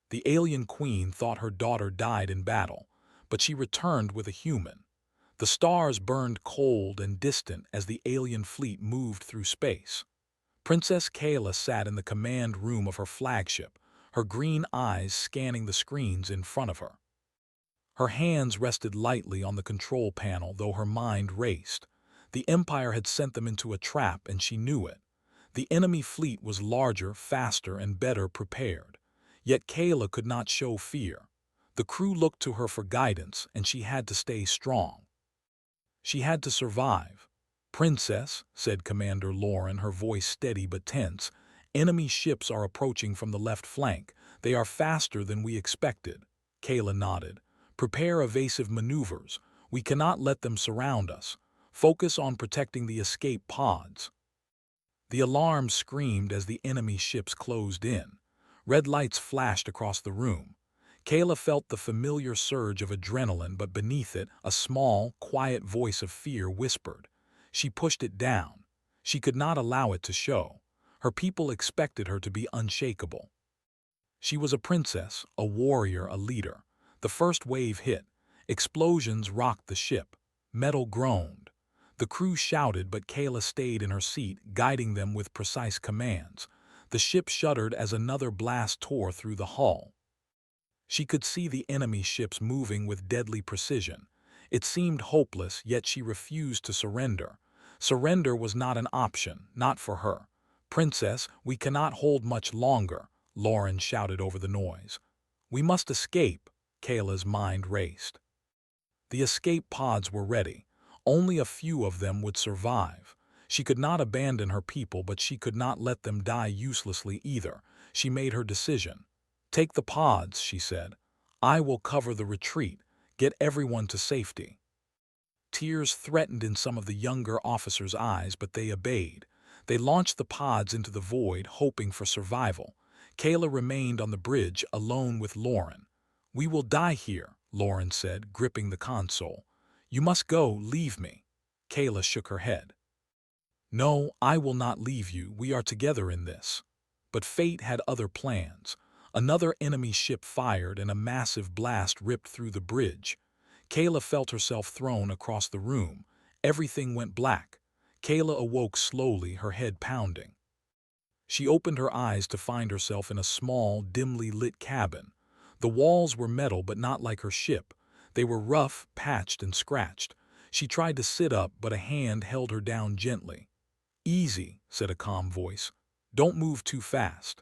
The alien queen thought her daughter died in battle, but she returned with a human. The stars burned cold and distant as the alien fleet moved through space. Princess Kayla sat in the command room of her flagship, her green eyes scanning the screens in front of her. Her hands rested lightly on the control panel, though her mind raced. The Empire had sent them into a trap, and she knew it. The enemy fleet was larger, faster, and better prepared. Yet Kayla could not show fear. The crew looked to her for guidance, and she had to stay strong. She had to survive. "Princess," said Commander Lauren, her voice steady but tense, "enemy ships are approaching from the left flank. They are faster than we expected." Kayla nodded. "Prepare evasive maneuvers. We cannot let them surround us. Focus on protecting the escape pods." The alarm screamed as the enemy ships closed in. Red lights flashed across the room. Kayla felt the familiar surge of adrenaline, but beneath it, a small, quiet voice of fear whispered. She pushed it down. She could not allow it to show. Her people expected her to be unshakable. She was a princess, a warrior, a leader. The first wave hit. Explosions rocked the ship. Metal groaned. The crew shouted, but Kayla stayed in her seat, guiding them with precise commands. The ship shuddered as another blast tore through the hull. She could see the enemy ships moving with deadly precision. It seemed hopeless, yet she refused to surrender. Surrender was not an option, not for her. "Princess, we cannot hold much longer," Lauren shouted over the noise. "We must escape." Kayla's mind raced. The escape pods were ready. Only a few of them would survive. She could not abandon her people, but she could not let them die uselessly either. She made her decision. "Take the pods," she said. "I will cover the retreat. Get everyone to safety." Tears threatened in some of the younger officers' eyes, but they obeyed. They launched the pods into the void, hoping for survival. Kayla remained on the bridge, alone with Lauren. "We will die here," Lauren said, gripping the console. "You must go, leave me." Kayla shook her head. "No, I will not leave you. We are together in this." But fate had other plans. Another enemy ship fired, and a massive blast ripped through the bridge. Kayla felt herself thrown across the room. Everything went black. Kayla awoke slowly, her head pounding. She opened her eyes to find herself in a small, dimly lit cabin. The walls were metal, but not like her ship. They were rough, patched, and scratched. She tried to sit up, but a hand held her down gently. "Easy," said a calm voice. "Don't move too fast."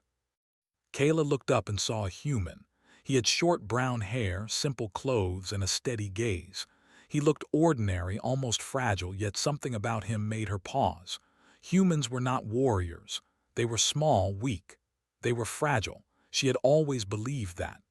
Kayla looked up and saw a human. He had short brown hair, simple clothes, and a steady gaze. He looked ordinary, almost fragile, yet something about him made her pause. Humans were not warriors. They were small, weak. They were fragile. She had always believed that.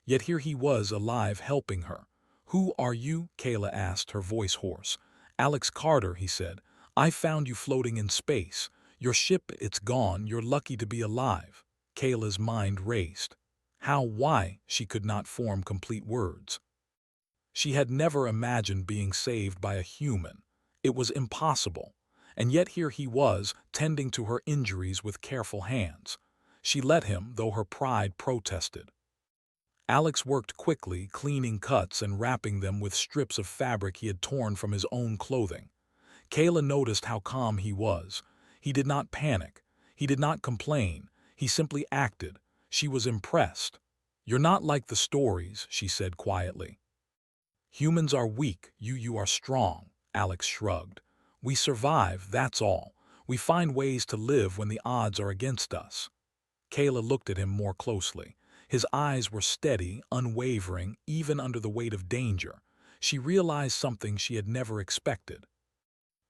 Yet here he was, alive, helping her. "Who are you?" Kayla asked, her voice hoarse. "Alex Carter," he said. "I found you floating in space. Your ship, it's gone. You're lucky to be alive." Kayla's mind raced. How, why? She could not form complete words. She had never imagined being saved by a human. It was impossible. And yet here he was, tending to her injuries with careful hands. She let him, though her pride protested. Alex worked quickly, cleaning cuts and wrapping them with strips of fabric he had torn from his own clothing. Kayla noticed how calm he was. He did not panic. He did not complain. He simply acted. She was impressed. "You're not like the stories," she said quietly. "Humans are weak, you are strong," Alex shrugged. "We survive, that's all. We find ways to live when the odds are against us." Kayla looked at him more closely. His eyes were steady, unwavering, even under the weight of danger. She realized something she had never expected.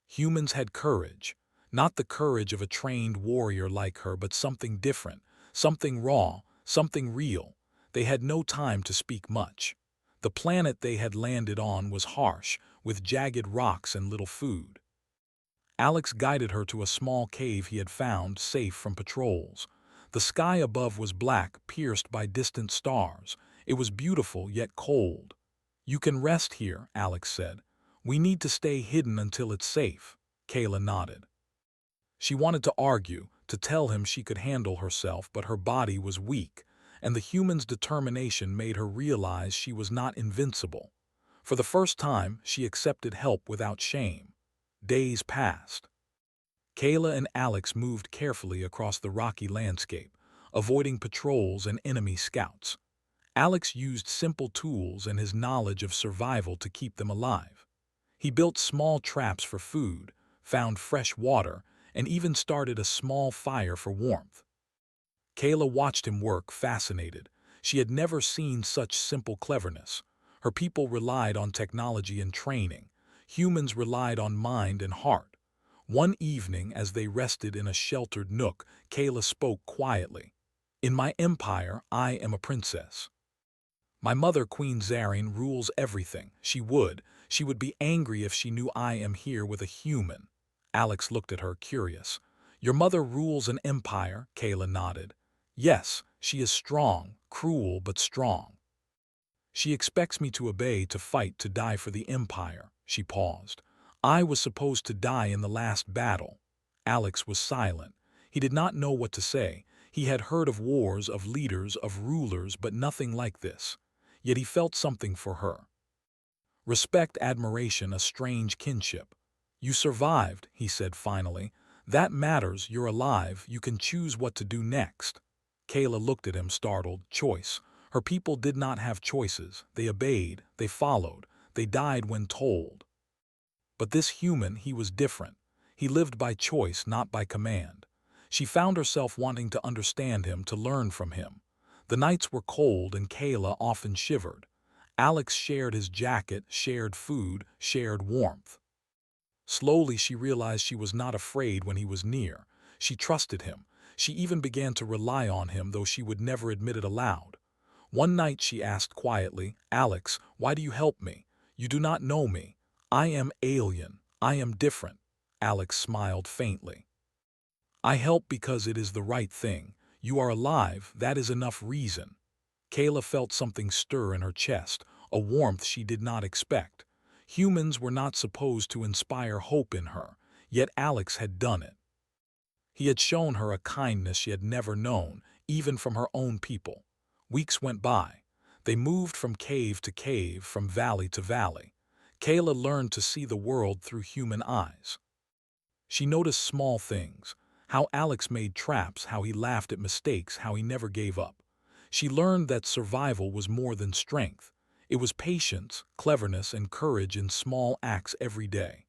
Humans had courage. Not the courage of a trained warrior like her, but something different, something raw, something real. They had no time to speak much. The planet they had landed on was harsh, with jagged rocks and little food. Alex guided her to a small cave he had found, safe from patrols. The sky above was black, pierced by distant stars. It was beautiful, yet cold. "You can rest here," Alex said. "We need to stay hidden until it's safe." Kayla nodded. She wanted to argue, to tell him she could handle herself, but her body was weak. and the human's determination made her realize she was not invincible. For the first time, she accepted help without shame. Days passed. Kayla and Alex moved carefully across the rocky landscape, avoiding patrols and enemy scouts. Alex used simple tools and his knowledge of survival to keep them alive. He built small traps for food, found fresh water, and even started a small fire for warmth. Kayla watched him work, fascinated. She had never seen such simple cleverness. Her people relied on technology and training. Humans relied on mind and heart. One evening, as they rested in a sheltered nook, Kayla spoke quietly. "In my empire, I am a princess. My mother, Queen Zarine, rules everything. She would be angry if she knew I am here with a human." Alex looked at her, curious. "Your mother rules an empire?" Kayla nodded. "Yes, she is strong, cruel but strong. She expects me to obey, to fight, to die for the empire." She paused. "I was supposed to die in the last battle." Alex was silent. He did not know what to say. He had heard of wars, of leaders, of rulers, but nothing like this. Yet he felt something for her. Respect, admiration, a strange kinship. "You survived," he said finally. "That matters. You're alive. You can choose what to do next." Kayla looked at him, startled. Choice. Her people did not have choices. They obeyed. They followed. They died when told. But this human, he was different. He lived by choice, not by command. She found herself wanting to understand him, to learn from him. The nights were cold and Kayla often shivered. Alex shared his jacket, shared food, shared warmth. Slowly she realized she was not afraid when he was near. She trusted him. She even began to rely on him, though she would never admit it aloud. One night she asked quietly, "Alex, why do you help me? You do not know me. I am alien. I am different." Alex smiled faintly. "I help because it is the right thing. You are alive, that is enough reason." Kayla felt something stir in her chest, a warmth she did not expect. Humans were not supposed to inspire hope in her, yet Alex had done it. He had shown her a kindness she had never known, even from her own people. Weeks went by. They moved from cave to cave, from valley to valley. Kayla learned to see the world through human eyes. She noticed small things, how Alex made traps, how he laughed at mistakes, how he never gave up. She learned that survival was more than strength. It was patience, cleverness, and courage in small acts every day.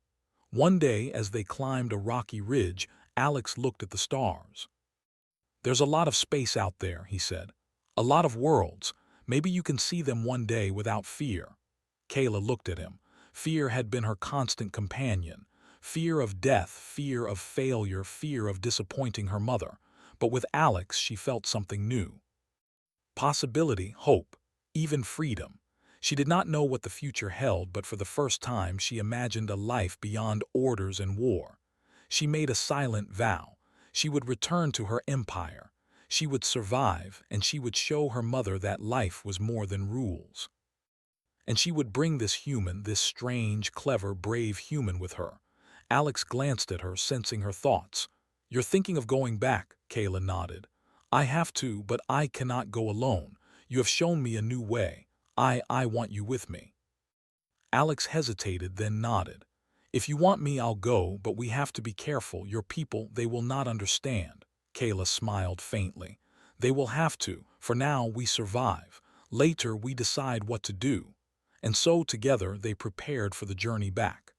One day, as they climbed a rocky ridge, Alex looked at the stars. "There's a lot of space out there," he said. "A lot of worlds. Maybe you can see them one day without fear." Kayla looked at him. Fear had been her constant companion. Fear of death, fear of failure, fear of disappointing her mother. But with Alex, she felt something new. Possibility, hope, even freedom. She did not know what the future held, but for the first time she imagined a life beyond orders and war. She made a silent vow. She would return to her empire. She would survive, and she would show her mother that life was more than rules. And she would bring this human, this strange, clever, brave human with her. Alex glanced at her, sensing her thoughts. "You're thinking of going back," Kayla nodded. "I have to, but I cannot go alone. You have shown me a new way. I want you with me." Alex hesitated, then nodded. "If you want me, I'll go, but we have to be careful. Your people, they will not understand." Kayla smiled faintly. "They will have to. For now, we survive. Later, we decide what to do." And so, together, they prepared for the journey back.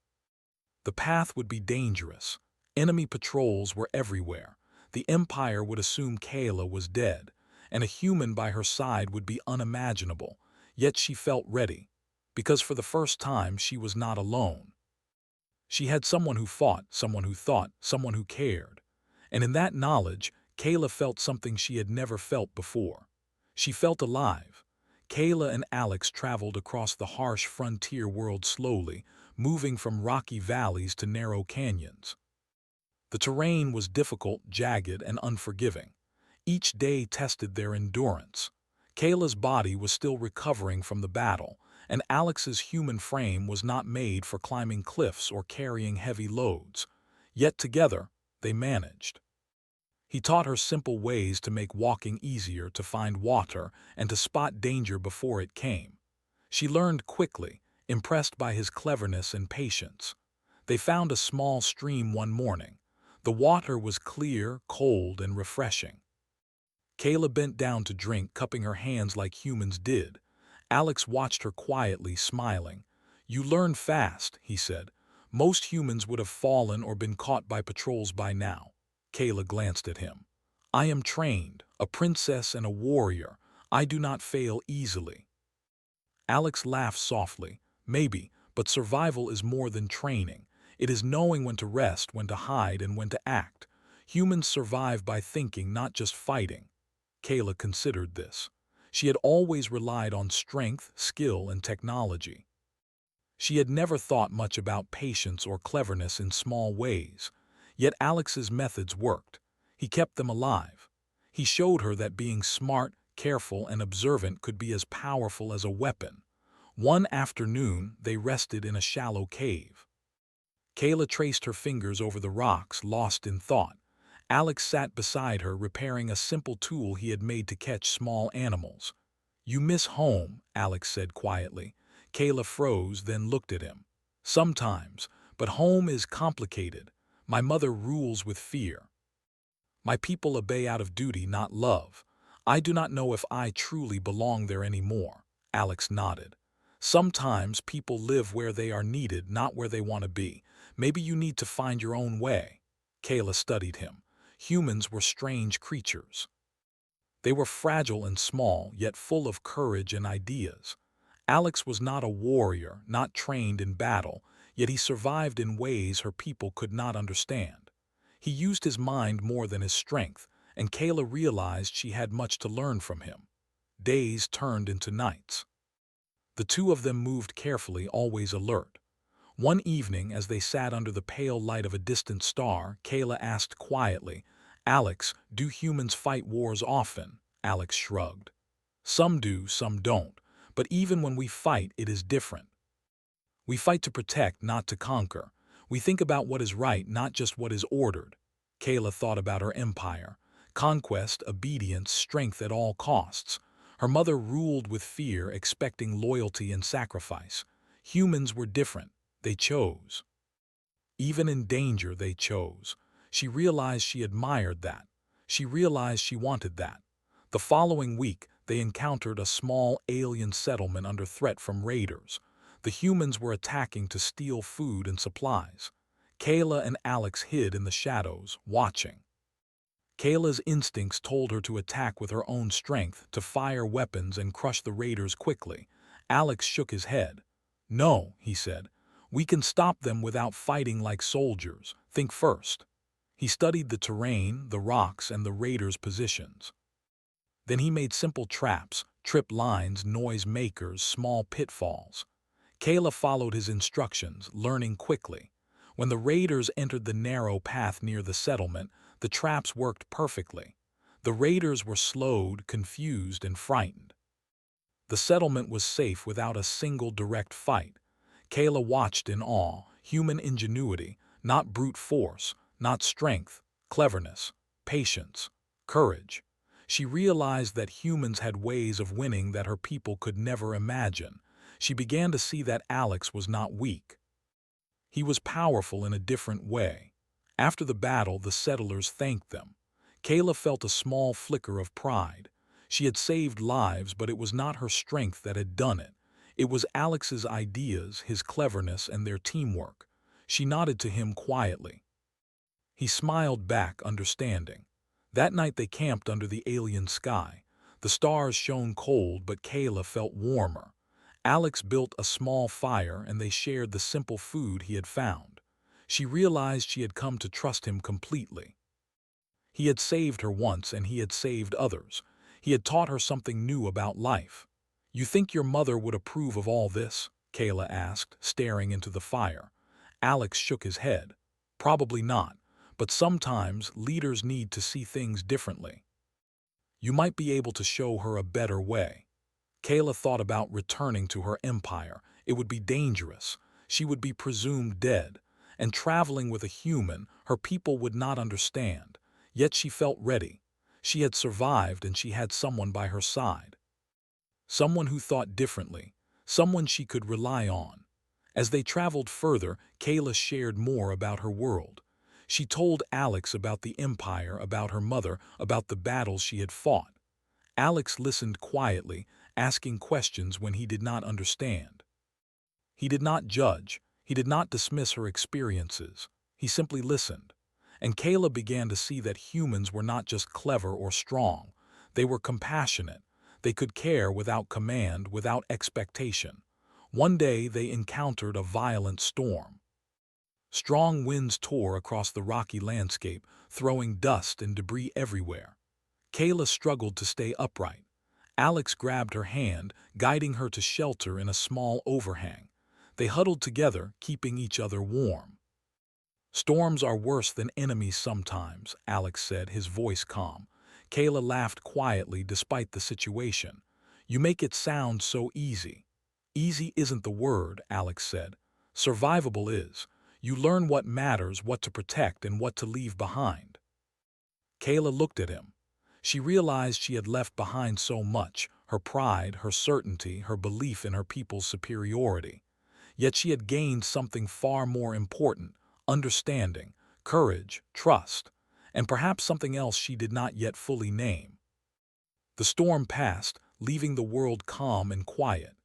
The path would be dangerous. Enemy patrols were everywhere. The Empire would assume Kayla was dead, and a human by her side would be unimaginable. Yet she felt ready, because for the first time she was not alone. She had someone who fought, someone who thought, someone who cared. And in that knowledge, Kayla felt something she had never felt before. She felt alive. Kayla and Alex traveled across the harsh frontier world slowly, moving from rocky valleys to narrow canyons. The terrain was difficult, jagged, and unforgiving. Each day tested their endurance. Kayla's body was still recovering from the battle, and Alex's human frame was not made for climbing cliffs or carrying heavy loads. Yet together, they managed. He taught her simple ways to make walking easier, to find water, and to spot danger before it came. She learned quickly, impressed by his cleverness and patience. They found a small stream one morning. The water was clear, cold, and refreshing. Kayla bent down to drink, cupping her hands like humans did. Alex watched her quietly, smiling. "You learn fast," he said. "Most humans would have fallen or been caught by patrols by now." Kayla glanced at him. "I am trained, a princess and a warrior. I do not fail easily." Alex laughed softly. "Maybe, but survival is more than training. It is knowing when to rest, when to hide, and when to act. Humans survive by thinking, not just fighting." Kayla considered this. She had always relied on strength, skill, and technology. She had never thought much about patience or cleverness in small ways. Yet Alex's methods worked. He kept them alive. He showed her that being smart, careful, and observant could be as powerful as a weapon. One afternoon, they rested in a shallow cave. Kayla traced her fingers over the rocks, lost in thought. Alex sat beside her, repairing a simple tool he had made to catch small animals. "You miss home," Alex said quietly. Kayla froze, then looked at him. "Sometimes, but home is complicated. My mother rules with fear. My people obey out of duty, not love. I do not know if I truly belong there anymore." Alex nodded. "Sometimes people live where they are needed, not where they want to be. Maybe you need to find your own way." Kayla studied him. Humans were strange creatures. They were fragile and small, yet full of courage and ideas. Alex was not a warrior, not trained in battle, yet he survived in ways her people could not understand. He used his mind more than his strength, and Kayla realized she had much to learn from him. Days turned into nights. The two of them moved carefully, always alert. One evening, as they sat under the pale light of a distant star, Kayla asked quietly, "Alex, do humans fight wars often?" Alex shrugged. "Some do, some don't. But even when we fight, it is different. We fight to protect, not to conquer. We think about what is right, not just what is ordered." Kayla thought about her empire. Conquest, obedience, strength at all costs. Her mother ruled with fear, expecting loyalty and sacrifice. Humans were different. They chose. Even in danger, they chose. She realized she admired that. She realized she wanted that. The following week, they encountered a small alien settlement under threat from raiders. The humans were attacking to steal food and supplies. Kayla and Alex hid in the shadows, watching. Kayla's instincts told her to attack with her own strength, to fire weapons and crush the raiders quickly. Alex shook his head. "No," he said. "We can stop them without fighting like soldiers. Think first." He studied the terrain, the rocks, and the raiders' positions. Then he made simple traps, trip lines, noise makers, small pitfalls. Kayla followed his instructions, learning quickly. When the raiders entered the narrow path near the settlement, the traps worked perfectly. The raiders were slowed, confused, and frightened. The settlement was safe without a single direct fight. Kayla watched in awe, human ingenuity, not brute force, not strength, cleverness, patience, courage. She realized that humans had ways of winning that her people could never imagine. She began to see that Alex was not weak. He was powerful in a different way. After the battle, the settlers thanked them. Kayla felt a small flicker of pride. She had saved lives, but it was not her strength that had done it. It was Alex's ideas, his cleverness, and their teamwork. She nodded to him quietly. He smiled back, understanding. That night they camped under the alien sky. The stars shone cold, but Kayla felt warmer. Alex built a small fire, and they shared the simple food he had found. She realized she had come to trust him completely. He had saved her once, and he had saved others. He had taught her something new about life. "You think your mother would approve of all this?" Kayla asked, staring into the fire. Alex shook his head. "Probably not, but sometimes leaders need to see things differently. You might be able to show her a better way." Kayla thought about returning to her empire. It would be dangerous. She would be presumed dead. And traveling with a human, her people would not understand. Yet she felt ready. She had survived and she had someone by her side. Someone who thought differently. Someone she could rely on. As they traveled further, Kayla shared more about her world. She told Alex about the Empire, about her mother, about the battles she had fought. Alex listened quietly, asking questions when he did not understand. He did not judge. He did not dismiss her experiences. He simply listened. And Kayla began to see that humans were not just clever or strong. They were compassionate. They could care without command, without expectation. One day they encountered a violent storm. Strong winds tore across the rocky landscape, throwing dust and debris everywhere. Kayla struggled to stay upright. Alex grabbed her hand, guiding her to shelter in a small overhang. They huddled together, keeping each other warm. "Storms are worse than enemies sometimes," Alex said, his voice calm. Kayla laughed quietly despite the situation. "You make it sound so easy." "Easy isn't the word," Alex said. "Survivable is. You learn what matters, what to protect, and what to leave behind." Kayla looked at him. She realized she had left behind so much, her pride, her certainty, her belief in her people's superiority. Yet she had gained something far more important: understanding, courage, trust, and perhaps something else she did not yet fully name. The storm passed, leaving the world calm and quiet.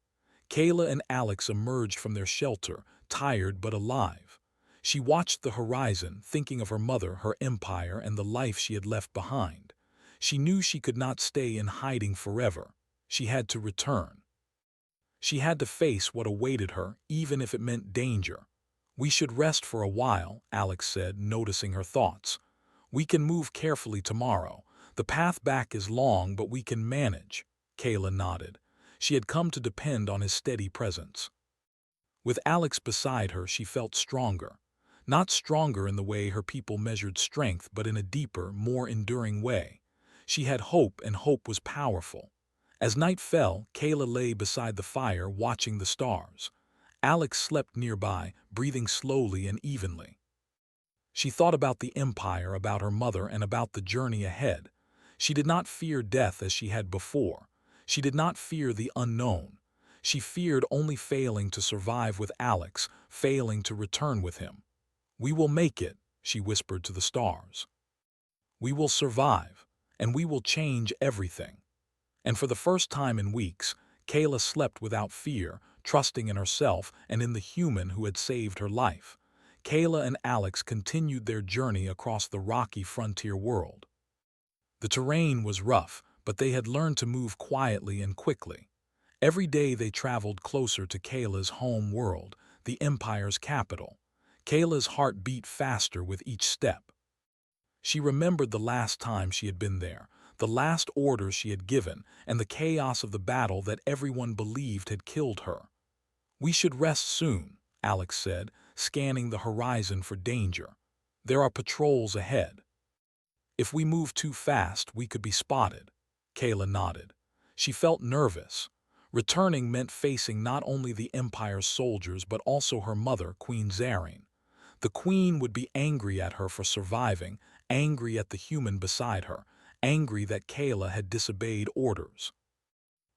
Kayla and Alex emerged from their shelter, tired but alive. She watched the horizon, thinking of her mother, her empire, and the life she had left behind. She knew she could not stay in hiding forever. She had to return. She had to face what awaited her, even if it meant danger. "We should rest for a while," Alex said, noticing her thoughts. "We can move carefully tomorrow. The path back is long, but we can manage." Kayla nodded. She had come to depend on his steady presence. With Alex beside her, she felt stronger. Not stronger in the way her people measured strength, but in a deeper, more enduring way. She had hope, and hope was powerful. As night fell, Kayla lay beside the fire, watching the stars. Alex slept nearby, breathing slowly and evenly. She thought about the Empire, about her mother, and about the journey ahead. She did not fear death as she had before. She did not fear the unknown. She feared only failing to survive with Alex, failing to return with him. "We will make it," she whispered to the stars. "We will survive, and we will change everything." And for the first time in weeks, Kayla slept without fear, trusting in herself and in the human who had saved her life. Kayla and Alex continued their journey across the rocky frontier world. The terrain was rough, but they had learned to move quietly and quickly. Every day they traveled closer to Kayla's home world, the Empire's capital. Kayla's heart beat faster with each step. She remembered the last time she had been there, the last orders she had given, and the chaos of the battle that everyone believed had killed her. "We should rest soon," Alex said, scanning the horizon for danger. "There are patrols ahead." "If we move too fast, we could be spotted." Kayla nodded. She felt nervous. Returning meant facing not only the Empire's soldiers but also her mother, Queen Zarine. The Queen would be angry at her for surviving, angry at the human beside her, angry that Kayla had disobeyed orders.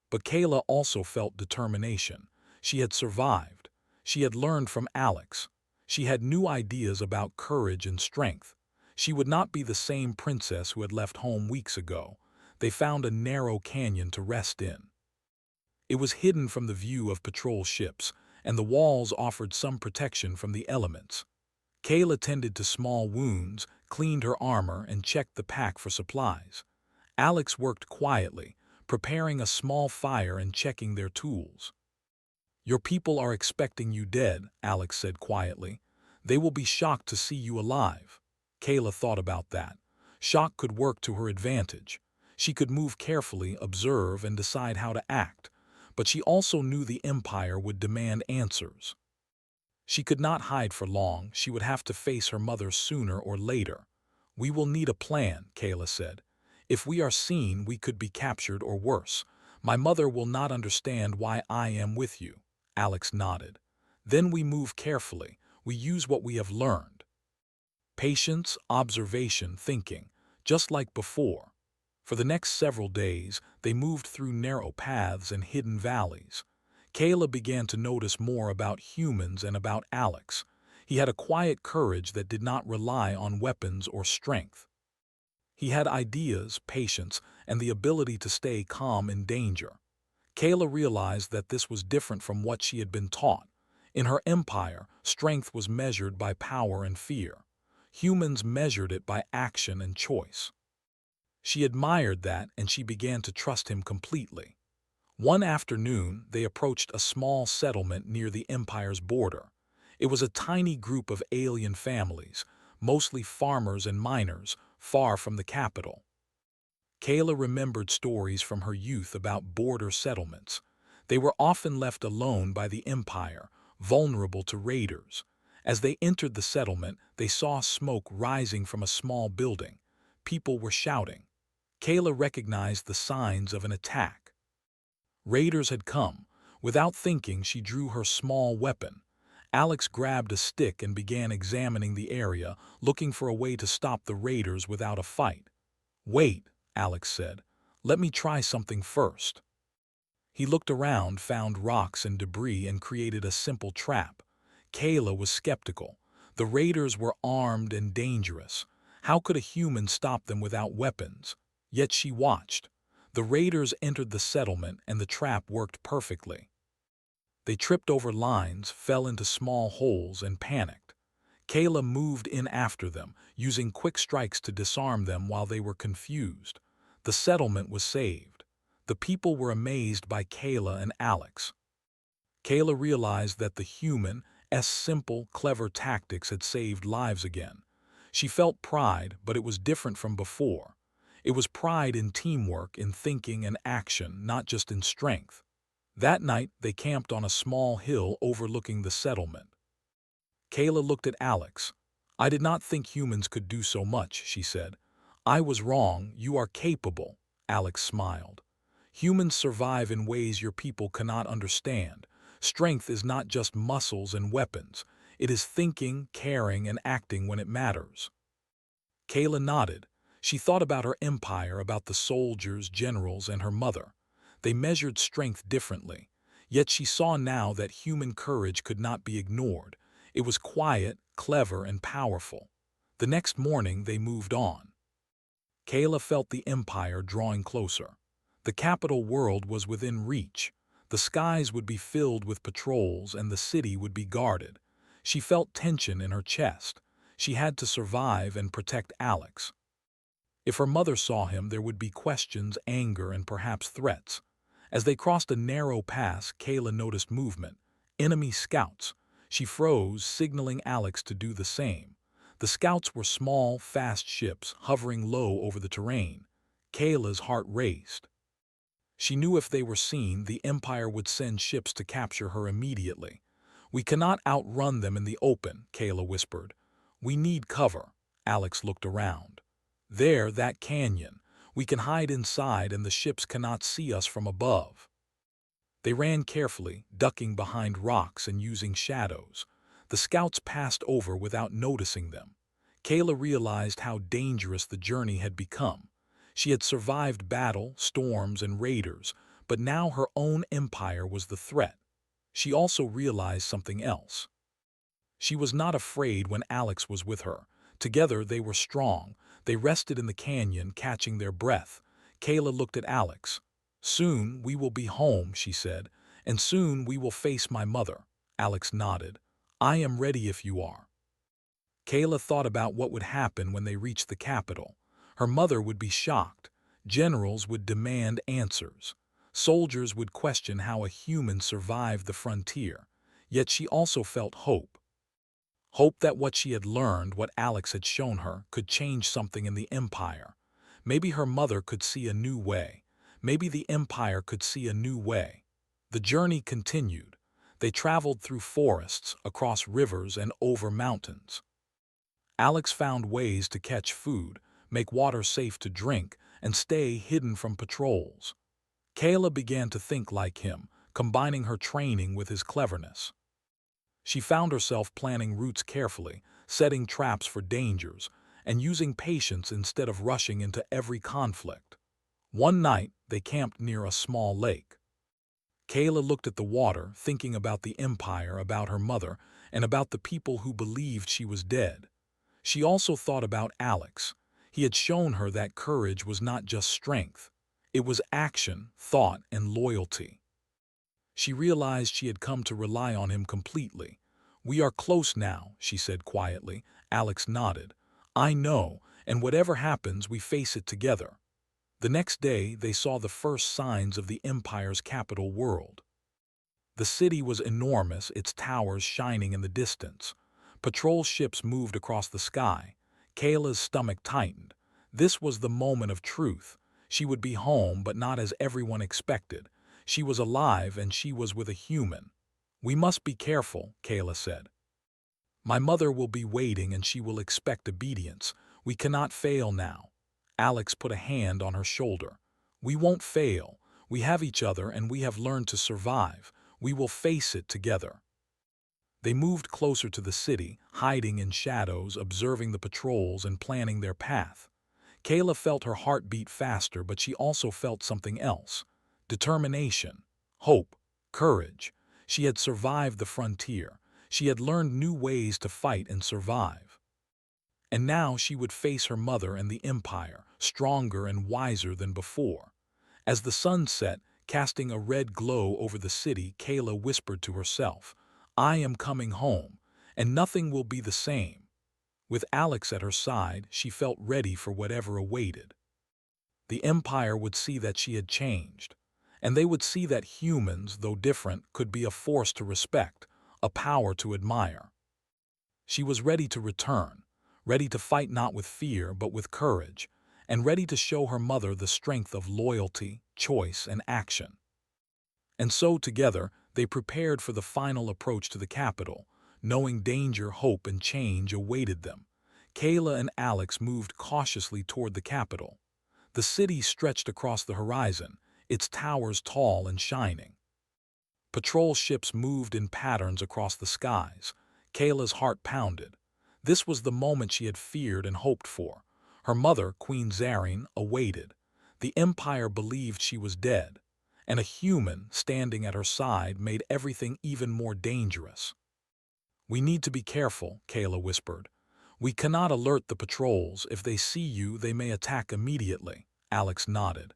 But Kayla also felt determination. She had survived. She had learned from Alex. She had new ideas about courage and strength. She would not be the same princess who had left home weeks ago. They found a narrow canyon to rest in. It was hidden from the view of patrol ships, and the walls offered some protection from the elements. Kayla tended to small wounds, cleaned her armor, and checked the pack for supplies. Alex worked quietly, preparing a small fire and checking their tools. "Your people are expecting you dead," Alex said quietly. "They will be shocked to see you alive." Kayla thought about that. Shock could work to her advantage. She could move carefully, observe, and decide how to act. But she also knew the Empire would demand answers. She could not hide for long. She would have to face her mother sooner or later. "We will need a plan," Kayla said. "If we are seen, we could be captured or worse. My mother will not understand why I am with you." Alex nodded. "Then we move carefully. We use what we have learned. Patience, observation, thinking. just like before. For the next several days, they moved through narrow paths and hidden valleys. Kayla began to notice more about humans and about Alex. He had a quiet courage that did not rely on weapons or strength. He had ideas, patience, and the ability to stay calm in danger. Kayla realized that this was different from what she had been taught. In her empire, strength was measured by power and fear. Humans measured it by action and choice. She admired that, and she began to trust him completely. One afternoon, they approached a small settlement near the empire's border. It was a tiny group of alien families, mostly farmers and miners, far from the capital. Kayla remembered stories from her youth about border settlements. They were often left alone by the empire, vulnerable to raiders. As they entered the settlement, they saw smoke rising from a small building. People were shouting. Kayla recognized the signs of an attack. Raiders had come. Without thinking, she drew her small weapon. Alex grabbed a stick and began examining the area, looking for a way to stop the raiders without a fight. "Wait," Alex said. "Let me try something first." He looked around, found rocks and debris, and created a simple trap. Kayla was skeptical. The raiders were armed and dangerous. How could a human stop them without weapons? Yet she watched. The raiders entered the settlement, and the trap worked perfectly. They tripped over lines, fell into small holes, and panicked. Kayla moved in after them, using quick strikes to disarm them while they were confused. The settlement was saved. The people were amazed by Kayla and Alex. Kayla realized that the human's simple, clever tactics had saved lives again. She felt pride, but it was different from before. It was pride in teamwork, in thinking and action, not just in strength. That night, they camped on a small hill overlooking the settlement. Kayla looked at Alex. "I did not think humans could do so much," she said. "I was wrong. You are capable." Alex smiled. "Humans survive in ways your people cannot understand. Strength is not just muscles and weapons. It is thinking, caring, and acting when it matters." Kayla nodded. She thought about her empire, about the soldiers, generals, and her mother. They measured strength differently. Yet she saw now that human courage could not be ignored. It was quiet, clever, and powerful. The next morning, they moved on. Kayla felt the empire drawing closer. The capital world was within reach. The skies would be filled with patrols, and the city would be guarded. She felt tension in her chest. She had to survive and protect Alex. If her mother saw him, there would be questions, anger, and perhaps threats. As they crossed a narrow pass, Kayla noticed movement. Enemy scouts. She froze, signaling Alex to do the same. The scouts were small, fast ships, hovering low over the terrain. Kayla's heart raced. She knew if they were seen, the Empire would send ships to capture her immediately. "We cannot outrun them in the open," Kayla whispered. "We need cover." Alex looked around. "There, that canyon. We can hide inside, and the ships cannot see us from above." They ran carefully, ducking behind rocks and using shadows. The scouts passed over without noticing them. Kayla realized how dangerous the journey had become. She had survived battle, storms, and raiders, but now her own empire was the threat. She also realized something else. She was not afraid when Alex was with her. Together they were strong. They rested in the canyon, catching their breath. Kayla looked at Alex. "Soon we will be home," she said, "and soon we will face my mother." Alex nodded. "I am ready if you are." Kayla thought about what would happen when they reached the capital. Her mother would be shocked. Generals would demand answers. Soldiers would question how a human survived the frontier. Yet she also felt hope. Hope that what she had learned, what Alex had shown her, could change something in the Empire. Maybe her mother could see a new way. Maybe the Empire could see a new way. The journey continued. They traveled through forests, across rivers, and over mountains. Alex found ways to catch food, make water safe to drink, and stay hidden from patrols. Kayla began to think like him, combining her training with his cleverness. She found herself planning routes carefully, setting traps for dangers, and using patience instead of rushing into every conflict. One night, they camped near a small lake. Kayla looked at the water, thinking about the Empire, about her mother, and about the people who believed she was dead. She also thought about Alex. He had shown her that courage was not just strength. It was action, thought, and loyalty. She realized she had come to rely on him completely. "We are close now," she said quietly. Alex nodded. "I know, and whatever happens, we face it together." The next day, they saw the first signs of the Empire's capital world. The city was enormous, its towers shining in the distance. Patrol ships moved across the sky. Kayla's stomach tightened. This was the moment of truth. She would be home, but not as everyone expected. She was alive, and she was with a human. "We must be careful," Kayla said. "My mother will be waiting, and she will expect obedience. We cannot fail now." Alex put a hand on her shoulder. "We won't fail. We have each other, and we have learned to survive. We will face it together." They moved closer to the city, hiding in shadows, observing the patrols and planning their path. Kayla felt her heart beat faster, but she also felt something else. Determination, hope, courage. She had survived the frontier. She had learned new ways to fight and survive. And now she would face her mother and the Empire, stronger and wiser than before. As the sun set, casting a red glow over the city, Kayla whispered to herself, "I am coming home, and nothing will be the same." With Alex at her side, she felt ready for whatever awaited. The Empire would see that she had changed, and they would see that humans, though different, could be a force to respect, a power to admire. She was ready to return, ready to fight not with fear but with courage, and ready to show her mother the strength of loyalty, choice, and action. And so, together, they prepared for the final approach to the capital, knowing danger, hope, and change awaited them. Kayla and Alex moved cautiously toward the capital. The city stretched across the horizon, its towers tall and shining. Patrol ships moved in patterns across the skies. Kayla's heart pounded. This was the moment she had feared and hoped for. Her mother, Queen Zarine, awaited. The Empire believed she was dead, and a human standing at her side made everything even more dangerous. "We need to be careful," Kayla whispered. "We cannot alert the patrols. If they see you, they may attack immediately." Alex nodded.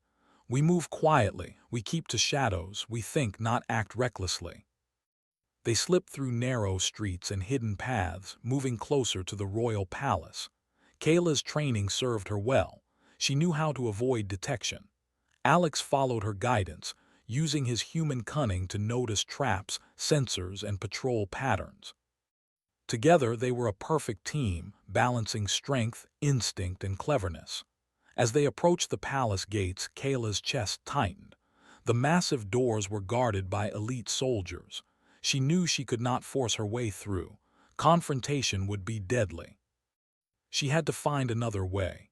"We move quietly, we keep to shadows, we think, not act recklessly." They slipped through narrow streets and hidden paths, moving closer to the royal palace. Kayla's training served her well. She knew how to avoid detection. Alex followed her guidance, using his human cunning to notice traps, sensors, and patrol patterns. Together, they were a perfect team, balancing strength, instinct, and cleverness. As they approached the palace gates, Kayla's chest tightened. The massive doors were guarded by elite soldiers. She knew she could not force her way through. Confrontation would be deadly. She had to find another way.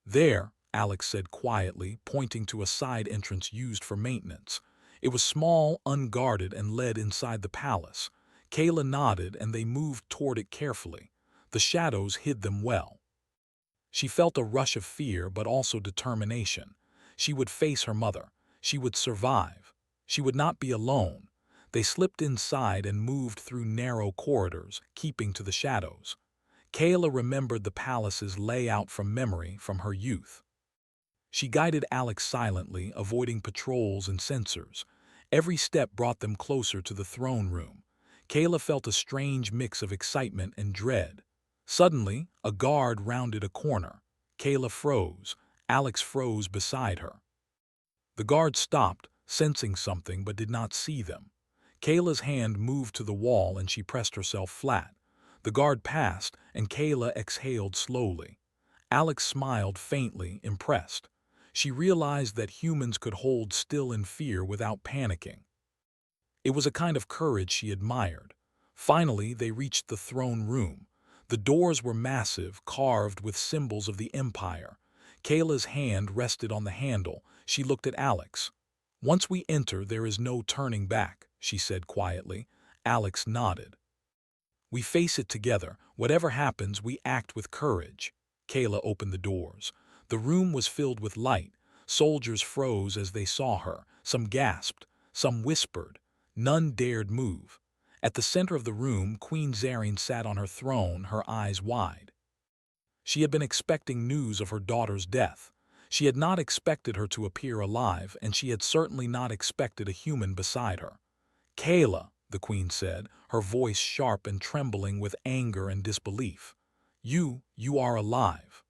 "There," Alex said quietly, pointing to a side entrance used for maintenance. It was small, unguarded, and led inside the palace. Kayla nodded, and they moved toward it carefully. The shadows hid them well. She felt a rush of fear, but also determination. She would face her mother. She would survive. She would not be alone. They slipped inside and moved through narrow corridors, keeping to the shadows. Kayla remembered the palace's layout from memory from her youth. She guided Alex silently, avoiding patrols and sensors. Every step brought them closer to the throne room. Kayla felt a strange mix of excitement and dread. Suddenly, a guard rounded a corner. Kayla froze. Alex froze beside her. The guard stopped, sensing something but did not see them. Kayla's hand moved to the wall and she pressed herself flat. The guard passed, and Kayla exhaled slowly. Alex smiled faintly, impressed. She realized that humans could hold still in fear without panicking. It was a kind of courage she admired. Finally, they reached the throne room. The doors were massive, carved with symbols of the Empire. Kayla's hand rested on the handle. She looked at Alex. "Once we enter, there is no turning back," she said quietly. Alex nodded. "We face it together. Whatever happens, we act with courage." Kayla opened the doors. The room was filled with light. Soldiers froze as they saw her. Some gasped, some whispered. None dared move. At the center of the room, Queen Zarine sat on her throne, her eyes wide. She had been expecting news of her daughter's death. She had not expected her to appear alive, and she had certainly not expected a human beside her. "Kayla," the queen said, her voice sharp and trembling with anger and disbelief. You are alive."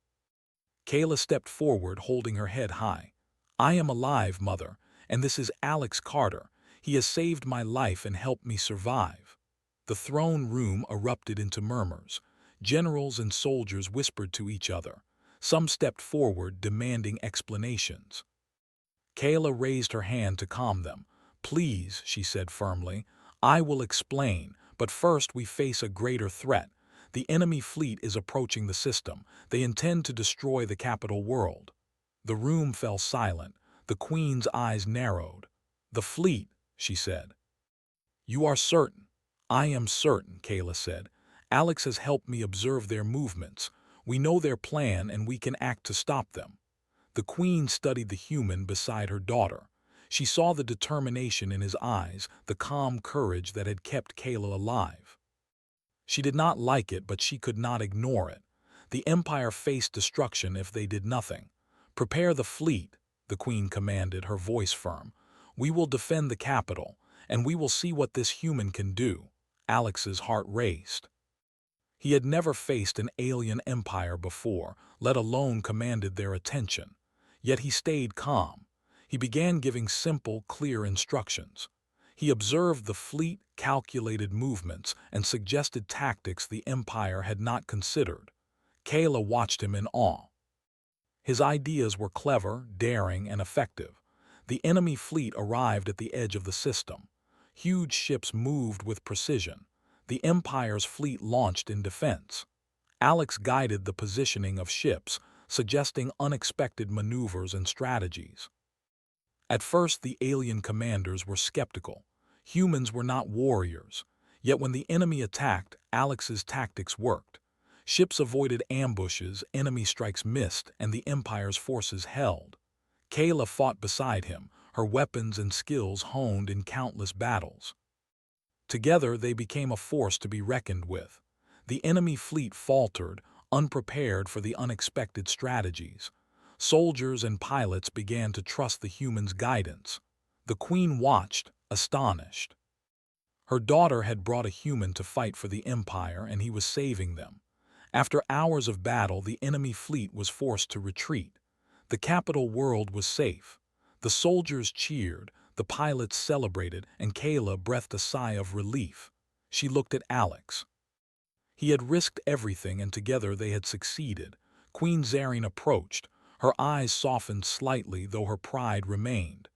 Kayla stepped forward, holding her head high. "I am alive, Mother, and this is Alex Carter. He has saved my life and helped me survive." The throne room erupted into murmurs. Generals and soldiers whispered to each other. Some stepped forward, demanding explanations. Kayla raised her hand to calm them. "Please," she said firmly, "I will explain, but first we face a greater threat. The enemy fleet is approaching the system. They intend to destroy the capital world." The room fell silent. The queen's eyes narrowed. "The fleet," she said. "You are certain?" "I am certain," Kayla said. "Alex has helped me observe their movements. We know their plan and we can act to stop them." The queen studied the human beside her daughter. She saw the determination in his eyes, the calm courage that had kept Kayla alive. She did not like it, but she could not ignore it. The Empire faced destruction if they did nothing. "Prepare the fleet," the queen commanded, her voice firm. "We will defend the capital, and we will see what this human can do." Alex's heart raced. He had never faced an alien empire before, let alone commanded their attention. Yet he stayed calm. He began giving simple, clear instructions. He observed the fleet, calculated movements, and suggested tactics the Empire had not considered. Kayla watched him in awe. His ideas were clever, daring, and effective. The enemy fleet arrived at the edge of the system. Huge ships moved with precision. The Empire's fleet launched in defense. Alex guided the positioning of ships, suggesting unexpected maneuvers and strategies. At first, the alien commanders were skeptical. Humans were not warriors. Yet when the enemy attacked, Alex's tactics worked. Ships avoided ambushes, enemy strikes missed, and the Empire's forces held. Kayla fought beside him, her weapons and skills honed in countless battles. Together, they became a force to be reckoned with. The enemy fleet faltered, unprepared for the unexpected strategies. Soldiers and pilots began to trust the human's guidance. The queen watched, astonished. Her daughter had brought a human to fight for the Empire, and he was saving them. After hours of battle, the enemy fleet was forced to retreat. The capital world was safe. The soldiers cheered, the pilots celebrated, and Kayla breathed a sigh of relief. She looked at Alex. He had risked everything, and together they had succeeded. Queen Zarine approached. Her eyes softened slightly, though her pride remained.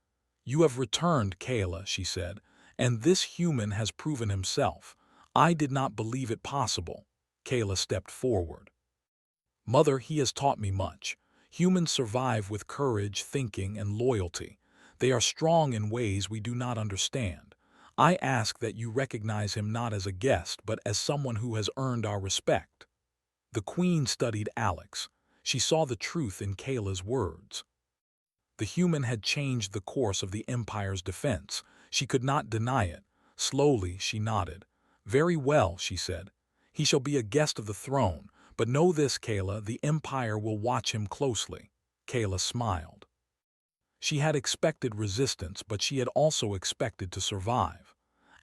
"You have returned, Kayla," she said, "and this human has proven himself. I did not believe it possible." Kayla stepped forward. "Mother, he has taught me much. Humans survive with courage, thinking, and loyalty. They are strong in ways we do not understand. I ask that you recognize him not as a guest, but as someone who has earned our respect." The queen studied Alex. She saw the truth in Kayla's words. The human had changed the course of the Empire's defense. She could not deny it. Slowly, she nodded. "Very well," she said. "He shall be a guest of the throne, but know this, Kayla, the Empire will watch him closely." Kayla smiled. She had expected resistance, but she had also expected to survive.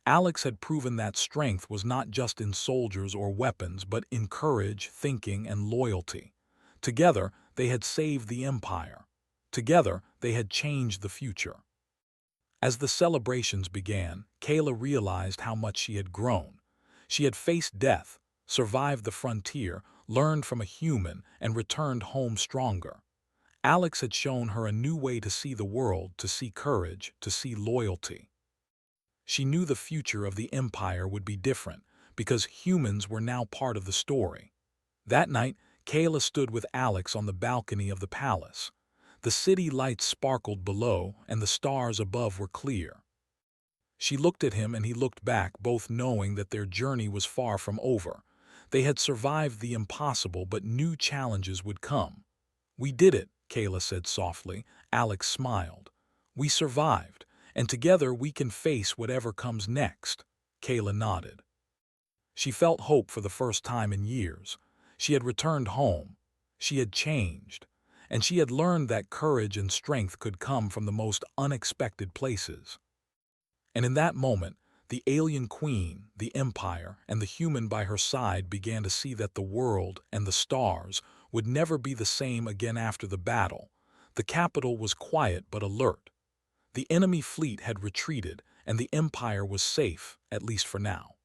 Alex had proven that strength was not just in soldiers or weapons, but in courage, thinking, and loyalty. Together, they had saved the Empire. Together, they had changed the future. As the celebrations began, Kayla realized how much she had grown. She had faced death, survived the frontier, learned from a human, and returned home stronger. Alex had shown her a new way to see the world, to see courage, to see loyalty. She knew the future of the Empire would be different, because humans were now part of the story. That night, Kayla stood with Alex on the balcony of the palace. The city lights sparkled below, and the stars above were clear. She looked at him and he looked back, both knowing that their journey was far from over. They had survived the impossible, but new challenges would come. "We did it," Kayla said softly. Alex smiled. "We survived, and together we can face whatever comes next." Kayla nodded. She felt hope for the first time in years. She had returned home. She had changed. And she had learned that courage and strength could come from the most unexpected places. And in that moment, the alien queen, the Empire, and the human by her side began to see that the world and the stars would never be the same again after the battle. The capital was quiet but alert. The enemy fleet had retreated, and the Empire was safe, at least for now.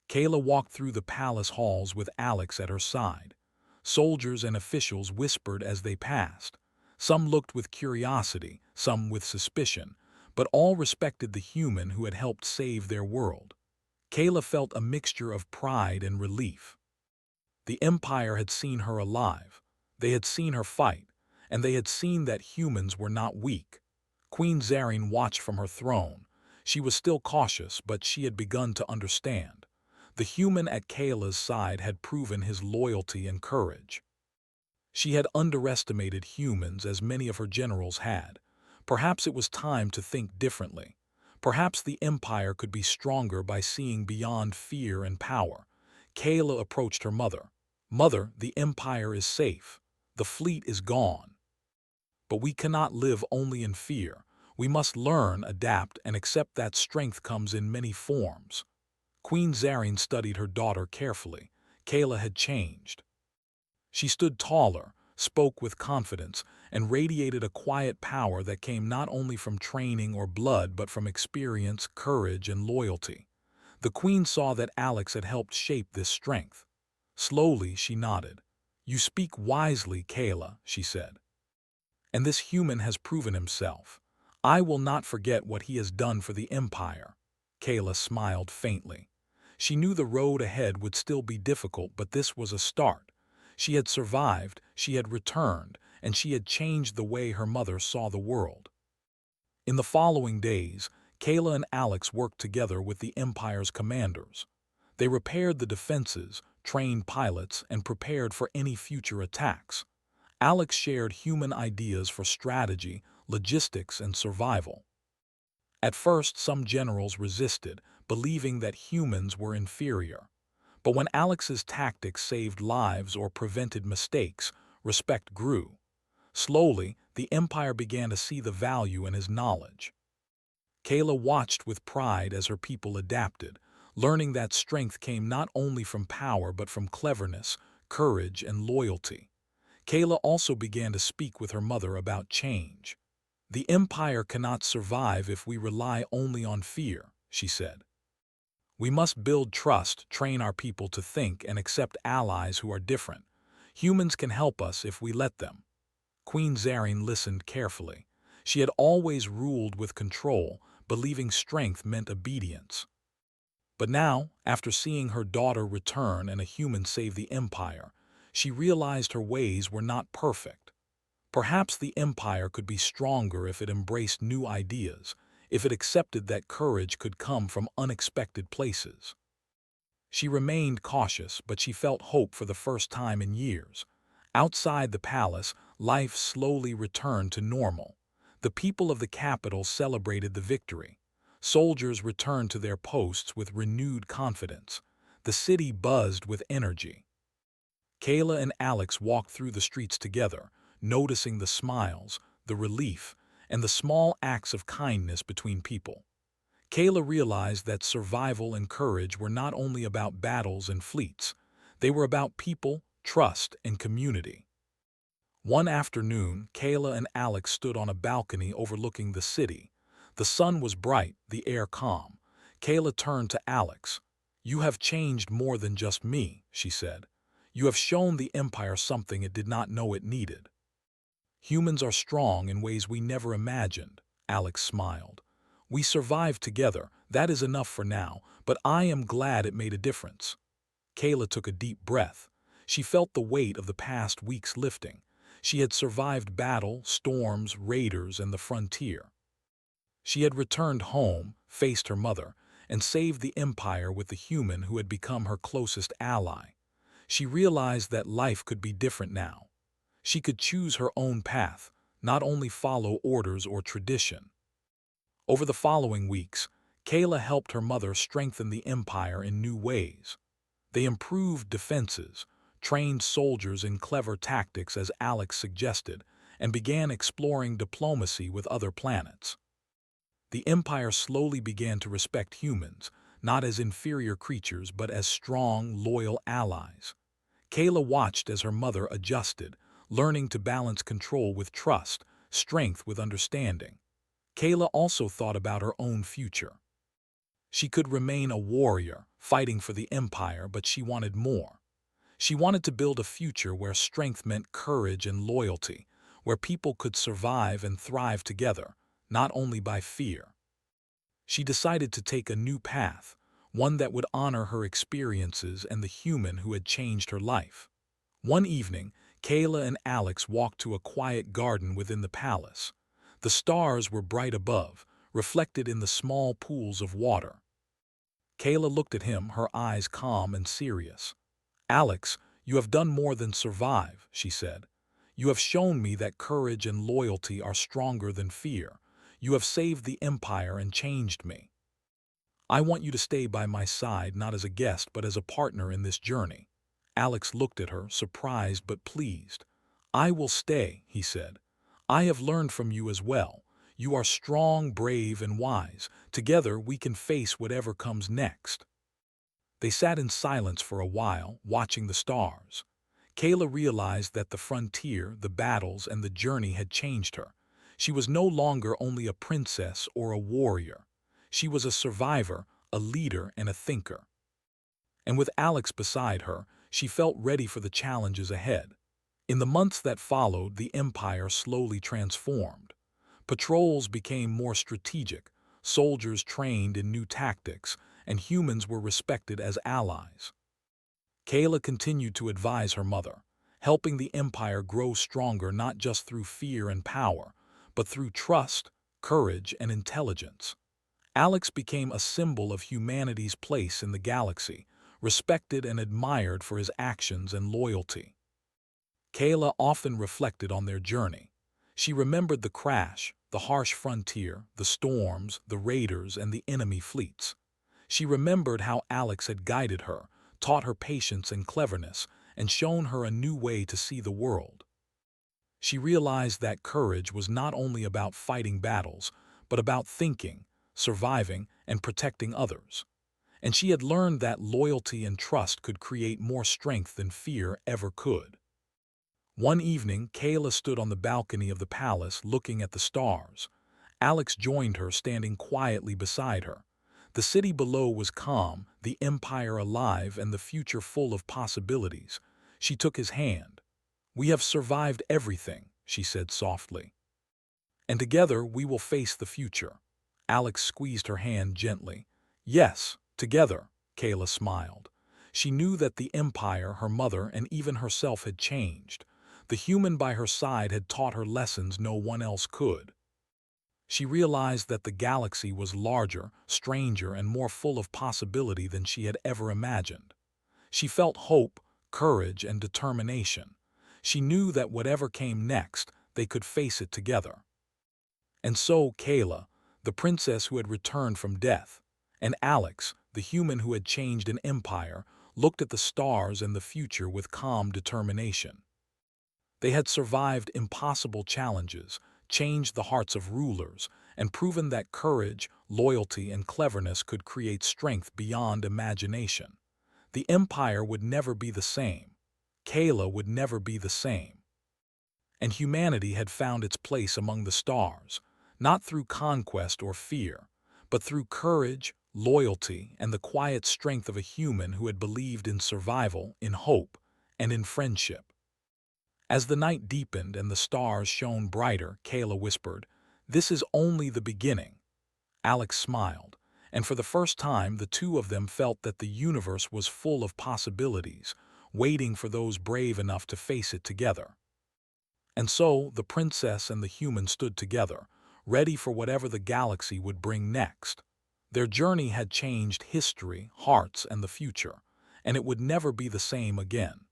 Kayla walked through the palace halls with Alex at her side. Soldiers and officials whispered as they passed. Some looked with curiosity, some with suspicion, but all respected the human who had helped save their world. Kayla felt a mixture of pride and relief. The Empire had seen her alive. They had seen her fight, and they had seen that humans were not weak. Queen Zarine watched from her throne. She was still cautious, but she had begun to understand. The human at Kayla's side had proven his loyalty and courage. She had underestimated humans as many of her generals had. Perhaps it was time to think differently. Perhaps the Empire could be stronger by seeing beyond fear and power. Kayla approached her mother. "Mother, the Empire is safe. The fleet is gone. But we cannot live only in fear. We must learn, adapt, and accept that strength comes in many forms." Queen Zarine studied her daughter carefully. Kayla had changed. She stood taller, spoke with confidence, and radiated a quiet power that came not only from training or blood but from experience, courage, and loyalty. The queen saw that Alex had helped shape this strength. Slowly, she nodded. "You speak wisely, Kayla," she said. "And this human has proven himself. I will not forget what he has done for the Empire." Kayla smiled faintly. She knew the road ahead would still be difficult, but this was a start. She had survived, she had returned, and she had changed the way her mother saw the world. In the following days, Kayla and Alex worked together with the Empire's commanders. They repaired the defenses, trained pilots, and prepared for any future attacks. Alex shared human ideas for strategy, logistics, and survival. At first, some generals resisted, believing that humans were inferior. But when Alex's tactics saved lives or prevented mistakes, respect grew. Slowly, the Empire began to see the value in his knowledge. Kayla watched with pride as her people adapted, learning that strength came not only from power but from cleverness, courage, and loyalty. Kayla also began to speak with her mother about change. "The Empire cannot survive if we rely only on fear," she said. "We must build trust, train our people to think, and accept allies who are different. Humans can help us if we let them." Queen Zarine listened carefully. She had always ruled with control, believing strength meant obedience. But now, after seeing her daughter return and a human save the Empire, she realized her ways were not perfect. Perhaps the Empire could be stronger if it embraced new ideas, if it accepted that courage could come from unexpected places. She remained cautious, but she felt hope for the first time in years. Outside the palace, life slowly returned to normal. The people of the capital celebrated the victory. Soldiers returned to their posts with renewed confidence. The city buzzed with energy. Kayla and Alex walked through the streets together, noticing the smiles, the relief, and the small acts of kindness between people. Kayla realized that survival and courage were not only about battles and fleets. They were about people, trust, and community. One afternoon, Kayla and Alex stood on a balcony overlooking the city. The sun was bright, the air calm. Kayla turned to Alex. "You have changed more than just me," she said. "You have shown the Empire something it did not know it needed." "Humans are strong in ways we never imagined," Alex smiled. "We survived together, that is enough for now, but I am glad it made a difference." Kayla took a deep breath. She felt the weight of the past weeks lifting. She had survived battle, storms, raiders, and the frontier. She had returned home, faced her mother, and saved the Empire with the human who had become her closest ally. She realized that life could be different now. She could choose her own path, not only follow orders or tradition. Over the following weeks, Kayla helped her mother strengthen the empire in new ways. They improved defenses, trained soldiers in clever tactics as Alex suggested, and began exploring diplomacy with other planets. The Empire slowly began to respect humans, not as inferior creatures but as strong, loyal allies. Kayla watched as her mother adjusted, learning to balance control with trust, strength with understanding. Kayla also thought about her own future. She could remain a warrior, fighting for the Empire, but she wanted more. She wanted to build a future where strength meant courage and loyalty, where people could survive and thrive together, not only by fear. She decided to take a new path, one that would honor her experiences and the human who had changed her life. One evening, Kayla and Alex walked to a quiet garden within the palace. The stars were bright above, reflected in the small pools of water. Kayla looked at him, her eyes calm and serious. "Alex, you have done more than survive," she said. "You have shown me that courage and loyalty are stronger than fear. You have saved the Empire and changed me. I want you to stay by my side, not as a guest, but as a partner in this journey." Alex looked at her, surprised but pleased. "I will stay," he said. "I have learned from you as well. You are strong, brave, and wise. Together we can face whatever comes next." They sat in silence for a while, watching the stars. Kayla realized that the frontier, the battles, and the journey had changed her. She was no longer only a princess or a warrior. She was a survivor, a leader, and a thinker. And with Alex beside her, she felt ready for the challenges ahead. In the months that followed, the Empire slowly transformed. Patrols became more strategic, soldiers trained in new tactics, and humans were respected as allies. Kayla continued to advise her mother, helping the Empire grow stronger not just through fear and power, but through trust, courage, and intelligence. Alex became a symbol of humanity's place in the galaxy, respected and admired for his actions and loyalty. Kayla often reflected on their journey. She remembered the crash, the harsh frontier, the storms, the raiders, and the enemy fleets. She remembered how Alex had guided her, taught her patience and cleverness, and shown her a new way to see the world. She realized that courage was not only about fighting battles, but about thinking, surviving, and protecting others. And she had learned that loyalty and trust could create more strength than fear ever could. One evening, Kayla stood on the balcony of the palace looking at the stars. Alex joined her, standing quietly beside her. The city below was calm, the Empire alive, and the future full of possibilities. She took his hand. "We have survived everything," she said softly. "And together we will face the future." Alex squeezed her hand gently. "Yes, together," Kayla smiled. She knew that the Empire, her mother, and even herself had changed. The human by her side had taught her lessons no one else could. She realized that the galaxy was larger, stranger, and more full of possibility than she had ever imagined. She felt hope, courage, and determination. She knew that whatever came next, they could face it together. And so Kayla, the princess who had returned from death, and Alex, the human who had changed an empire, looked at the stars and the future with calm determination. They had survived impossible challenges, changed the hearts of rulers, and proven that courage, loyalty, and cleverness could create strength beyond imagination. The empire would never be the same. Kayla would never be the same. And humanity had found its place among the stars, not through conquest or fear, but through courage, loyalty, and the quiet strength of a human who had believed in survival, in hope, and in friendship. As the night deepened and the stars shone brighter, Kayla whispered, "This is only the beginning." Alex smiled, and for the first time the two of them felt that the universe was full of possibilities, waiting for those brave enough to face it together. And so the princess and the human stood together, ready for whatever the galaxy would bring next. Their journey had changed history, hearts, and the future, and it would never be the same again.